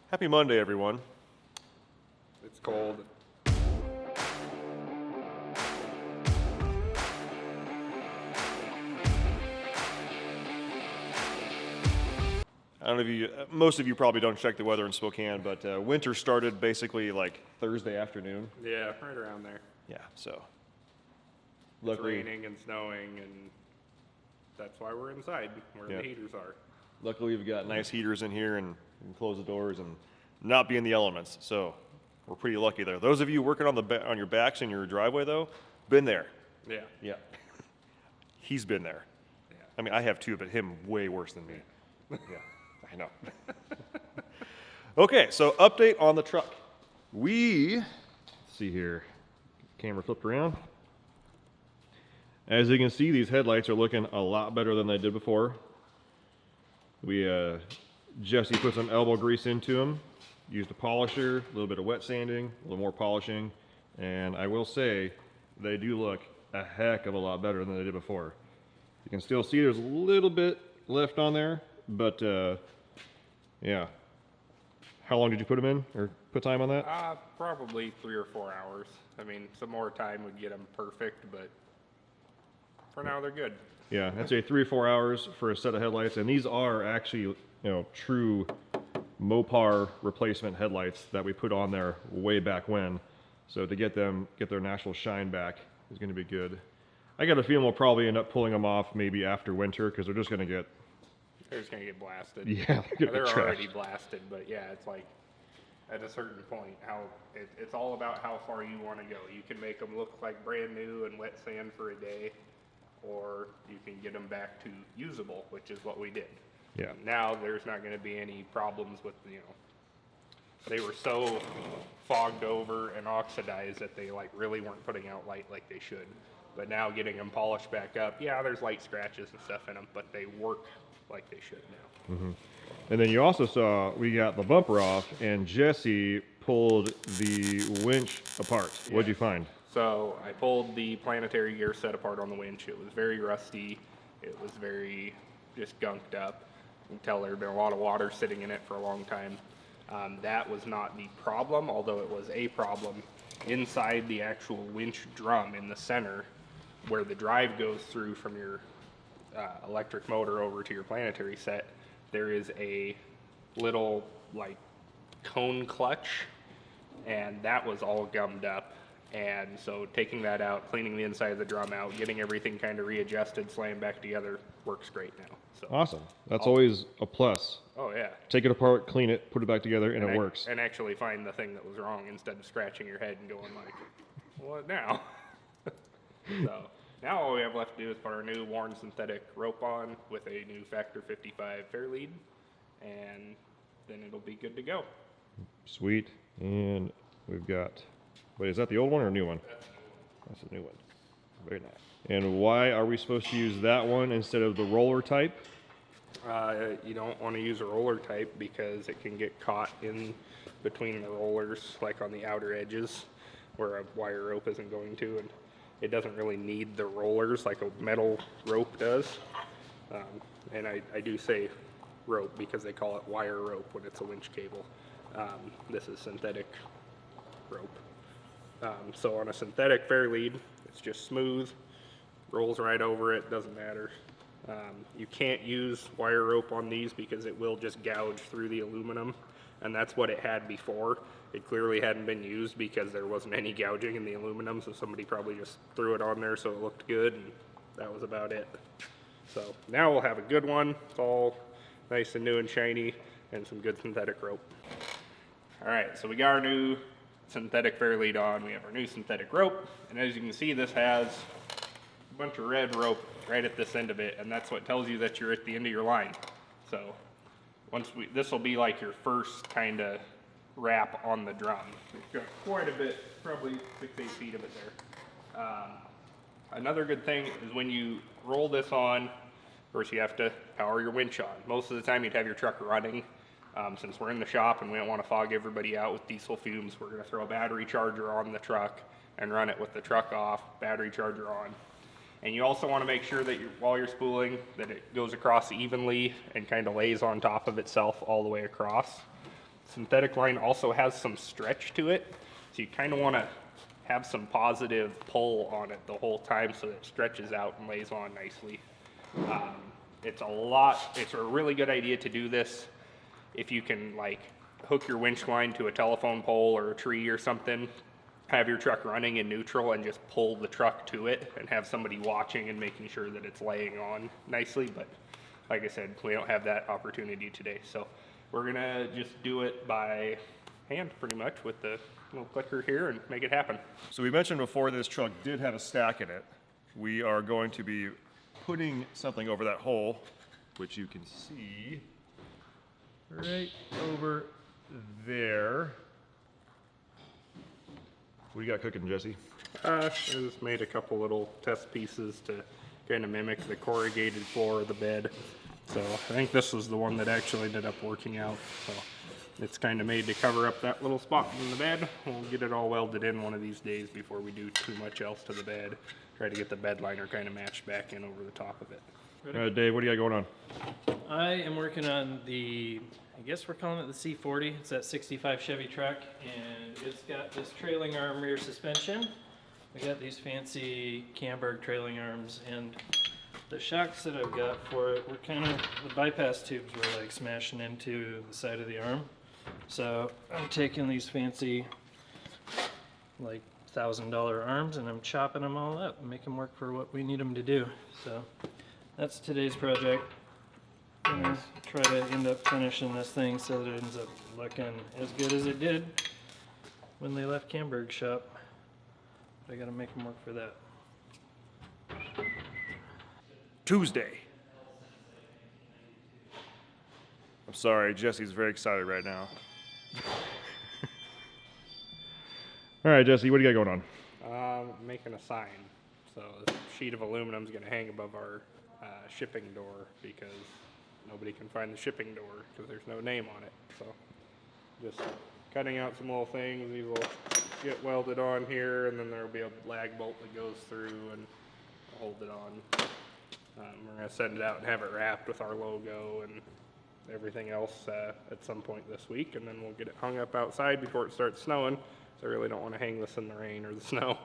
Happy Monday, everyone. It's cold. I don't know if you, most of you probably don't check the weather in Spokane, but winter started basically like Thursday afternoon. Yeah, right around there. Yeah, so It's luckily, raining and snowing, and that's why we're inside, where Yeah. the heaters are. luckily we've got nice heaters in here and we can close the doors and not be in the elements. So we're pretty lucky there. Those of you working on on your backs in your driveway though, been there. Yeah. Yeah, he's been there. Yeah. I mean, I have too, but him way worse than me. Yeah, I know. Okay, so update on the truck. Let's see here, camera flipped around. As you can see, these headlights are looking a lot better than they did before. Jesse put some elbow grease into them, used a polisher, a little bit of wet sanding, a little more polishing, and I will say they do look a heck of a lot better than they did before. You can still see there's a little bit left on there, but yeah. How long did you put them in, or put time on that? Probably 3 or 4 hours. I mean, some more time would get them perfect, but for now they're good. Yeah, I'd say 3 or 4 hours for a set of headlights, and these are actually, true Mopar replacement headlights that we put on there way back when. So to get their natural shine back is going to be good. I got a feeling we'll probably end up pulling them off maybe after winter because they're just going to get. They're just gonna get blasted. Yeah, They're already blasted, but yeah, it's like at a certain point, it's all about how far you want to go. You can make them look like brand new and wet sand for a day, or you can get them back to usable, which is what we did. Yeah. Now there's not going to be any problems with, they were so fogged over and oxidized that they like really weren't putting out light like they should. But now getting them polished back up, yeah, there's light scratches and stuff in them, but they work like they should now. Mm-hmm. And then you also saw we got the bumper off, and Jesse pulled the winch apart. Yeah. What'd you find? So I pulled the planetary gear set apart on the winch. It was very rusty. It was very just gunked up. You can tell there had been a lot of water sitting in it for a long time. That was not the problem, although it was a problem. Inside the actual winch drum in the center, where the drive goes through from your electric motor over to your planetary set, there is a little like cone clutch, and that was all gummed up. And so taking that out, cleaning the inside of the drum out, getting everything kind of readjusted, slammed back together, works great now. So Awesome. That's always a plus. oh yeah, Take it apart, clean it, put it back together, and it works. and actually find the thing that was wrong instead of scratching your head and going like, what now? So now all we have left to do is put our new worn synthetic rope on with a new Factor 55 fair lead, and then it'll be good to go. Sweet. And we've got, wait, is that the old one or a new one? That's a new one. Very nice. And why are we supposed to use that one instead of the roller type? You don't want to use a roller type because it can get caught in between the rollers, like on the outer edges where a wire rope isn't going to, and it doesn't really need the rollers like a metal rope does. And I do say rope because they call it wire rope when it's a winch cable. This is synthetic rope. So on a synthetic fair lead, it's just smooth, rolls right over it, doesn't matter. You can't use wire rope on these because it will just gouge through the aluminum, and that's what it had before. It clearly hadn't been used because there wasn't any gouging in the aluminum, so somebody probably just threw it on there so it looked good, and that was about it. So now we'll have a good one. It's all nice and new and shiny, and some good synthetic rope. All right, so we got our new synthetic fair lead on. We have our new synthetic rope, and as you can see, this has a bunch of red rope right at this end of it, and that's what tells you that you're at the end of your line. So this will be like your first kind of wrap on the drum. We've got quite a bit, probably 6-8 feet of it there. Another good thing is when you roll this on, first you have to power your winch on. Most of the time you'd have your truck running. Since we're in the shop and we don't want to fog everybody out with diesel fumes, we're going to throw a battery charger on the truck and run it with the truck off, battery charger on. And you also want to make sure that while you're spooling, that it goes across evenly and kind of lays on top of itself all the way across. synthetic line also has some stretch to it, so you kind of want to have some positive pull on it the whole time so that it stretches out and lays on nicely. It's a really good idea to do this if you can like hook your winch line to a telephone pole or a tree or something, have your truck running in neutral and just pull the truck to it and have somebody watching and making sure that it's laying on nicely. But like I said, we don't have that opportunity today. So we're gonna just do it by hand pretty much with the little clicker here and make it happen. So we mentioned before this truck did have a stack in it. We are going to be putting something over that hole, which you can see right over there. What do you got cooking, Jesse? I just made a couple little test pieces to kind of mimic the corrugated floor of the bed. So I think this was the one that actually ended up working out. So it's kind of made to cover up that little spot in the bed. We'll get it all welded in one of these days before we do too much else to the bed. Try to get the bed liner kind of matched back in over the top of it. All right, Dave, what do you got going on? I am working on the, I guess we're calling it the C40. It's that 65 Chevy truck, and it's got this trailing arm rear suspension. We got these fancy Camburg trailing arms, and the shocks that I've got for it were kind of, the bypass tubes were like smashing into the side of the arm. So I'm taking these fancy, like $1,000 arms, and I'm chopping them all up and make them work for what we need them to do. So that's today's project. I'm gonna try to end up finishing this thing so that it ends up looking as good as it did when they left Camburg shop. But I gotta make them work for that. Tuesday. I'm sorry, Jesse's very excited right now. All right, Jesse, what do you got going on? Making a sign. So this sheet of aluminum is going to hang above our shipping door because nobody can find the shipping door because there's no name on it. So just cutting out some little things. These will get welded on here, and then there will be a lag bolt that goes through and hold it on. We're going to send it out and have it wrapped with our logo and everything else at some point this week, and then we'll get it hung up outside before it starts snowing. So I really don't want to hang this in the rain or the snow.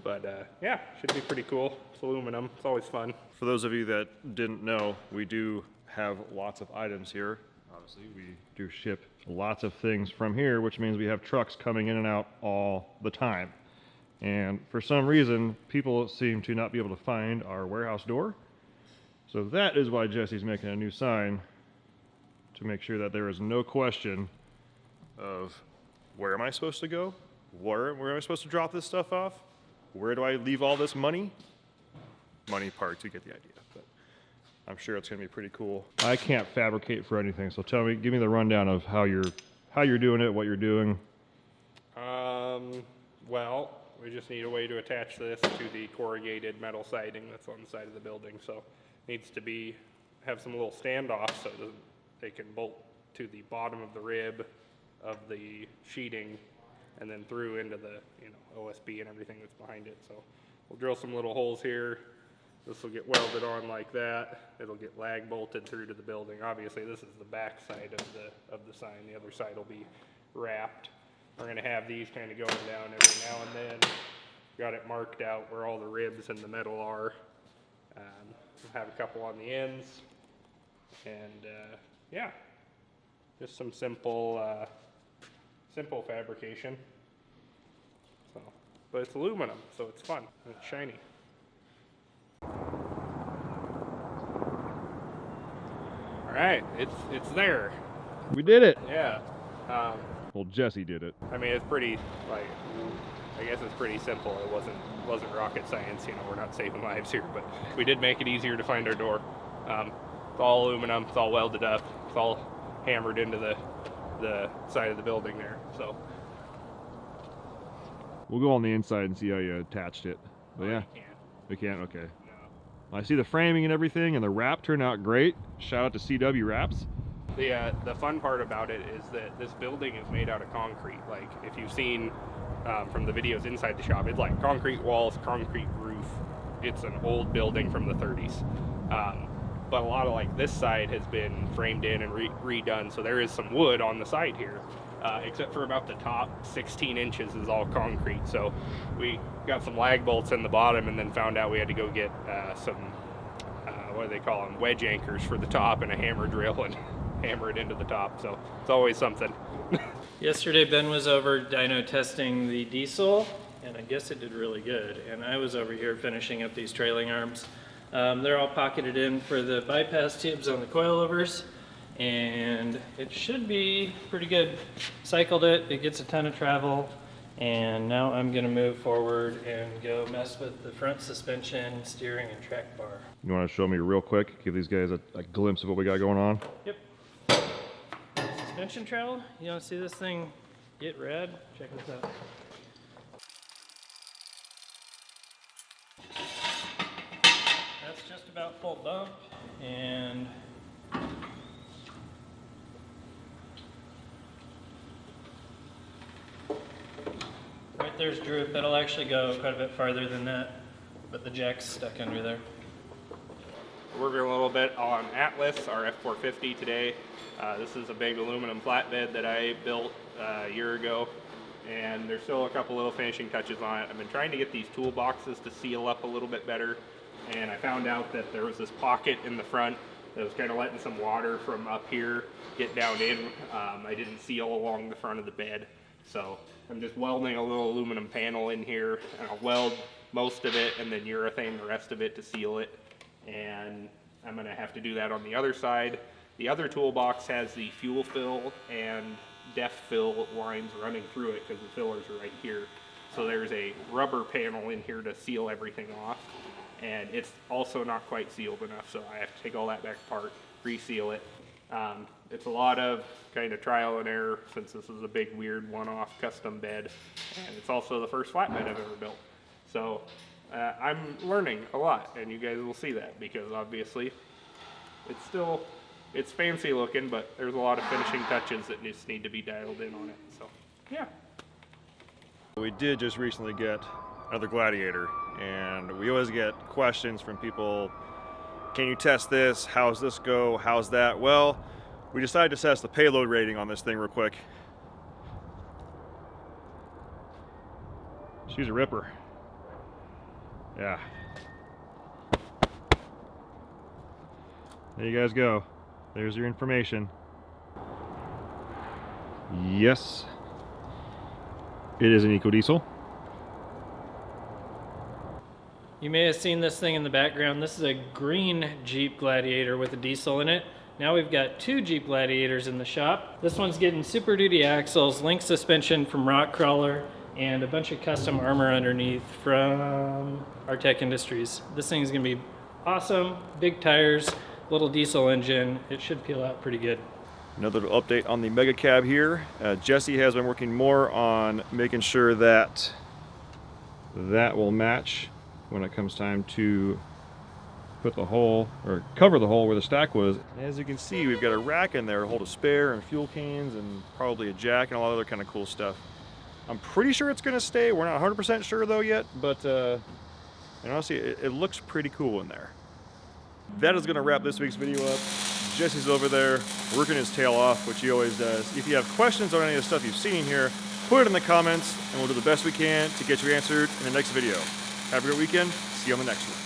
But yeah, should be pretty cool. It's aluminum. It's always fun. For those of you that didn't know, we do have lots of items here. Obviously, we do ship lots of things from here, which means we have trucks coming in and out all the time. And for some reason, people seem to not be able to find our warehouse door. So that is why Jesse's making a new sign, to make sure that there is no question of where am I supposed to go? Where am I supposed to drop this stuff off? Where do I leave all this money? Money part, you get the idea. But I'm sure it's going to be pretty cool. I can't fabricate for anything, so tell me, give me the rundown of how you're doing it, what you're doing. Well, we just need a way to attach this to the corrugated metal siding that's on the side of the building. So it needs to have some little standoffs so they can bolt to the bottom of the rib of the sheeting and then through into the OSB and everything that's behind it. So we'll drill some little holes here. This will get welded on like that. It'll get lag bolted through to the building. Obviously this is the back side of the sign. The other side will be wrapped. We're going to have these kind of going down every now and then. Got it marked out where all the ribs and the metal are. We'll have a couple on the ends, and yeah, just some simple fabrication. So, but it's aluminum, so it's fun and it's shiny. All right, it's there. We did it. Yeah. Well, Jesse did it. I mean, it's pretty, like, I guess it's pretty simple. It wasn't rocket science, we're not saving lives here, but we did make it easier to find our door. It's all aluminum, it's all welded up, it's all hammered into the side of the building there, so. We'll go on the inside and see how you attached it. But yeah, You can't. we can't, okay. No. I see the framing and everything, and the wrap turned out great. Shout out to CW Wraps. The fun part about it is that this building is made out of concrete. Like, if you've seen from the videos inside the shop, it's like concrete walls, concrete roof. It's an old building from the 30s. but a lot of like this side has been framed in and redone, so there is some wood on the side here, except for about the top 16 inches is all concrete. So we got some lag bolts in the bottom, and then found out we had to go get some what do they call them, wedge anchors for the top, and a hammer drill, and hammer it into the top. So it's always something. Yesterday Ben was over dyno testing the diesel, and I guess it did really good. And I was over here finishing up these trailing arms. They're all pocketed in for the bypass tubes on the coilovers, and it should be pretty good. Cycled it, it gets a ton of travel, and now I'm gonna move forward and go mess with the front suspension, steering, and track bar. You want to show me real quick, give these guys a glimpse of what we got going on? Yep. Suspension travel, you wanna see this thing get rad? Check this out. That's just about full dump, and right there's droop. It'll actually go quite a bit farther than that, but the jack's stuck under there. We're working a little bit on Atlas, our F450 today. This is a big aluminum flatbed that I built a year ago, and there's still a couple little finishing touches on it. I've been trying to get these toolboxes to seal up a little bit better, and I found out that there was this pocket in the front that was kind of letting some water from up here get down in. I didn't seal along the front of the bed, so I'm just welding a little aluminum panel in here, and I'll weld most of it and then urethane the rest of it to seal it. And I'm going to have to do that on the other side. The other toolbox has the fuel fill and def fill lines running through it because the fillers are right here. So there's a rubber panel in here to seal everything off, and it's also not quite sealed enough, so I have to take all that back apart, reseal it. It's a lot of kind of trial and error since this is a big weird one-off custom bed, and it's also the first flatbed I've ever built. So I'm learning a lot, and you guys will see that, because obviously it's fancy looking, but there's a lot of finishing touches that just need to be dialed in on it. So yeah. We did just recently get another Gladiator, and we always get questions from people, can you test this? How's this go? How's that? Well, we decided to test the payload rating on this thing real quick. She's a ripper. Yeah. There you guys go. There's your information. Yes, it is an eco-diesel. You may have seen this thing in the background. This is a green Jeep Gladiator with a diesel in it. Now we've got two Jeep Gladiators in the shop. This one's getting Super Duty axles, link suspension from Rock Crawler, and a bunch of custom armor underneath from Artec Industries. This thing's gonna be awesome. Big tires, little diesel engine. It should peel out pretty good. Another little update on the Megacab here. Jesse has been working more on making sure that that will match when it comes time to put the hole, or cover the hole where the stack was. As you can see, we've got a rack in there to hold a spare and fuel cans and probably a jack and a lot of other kind of cool stuff. I'm pretty sure it's gonna stay. We're not 100% sure though yet, but and honestly, it looks pretty cool in there. That is gonna wrap this week's video up. Jesse's over there working his tail off, which he always does. If you have questions on any of the stuff you've seen here, put it in the comments and we'll do the best we can to get you answered in the next video. Have a great weekend. See you on the next one.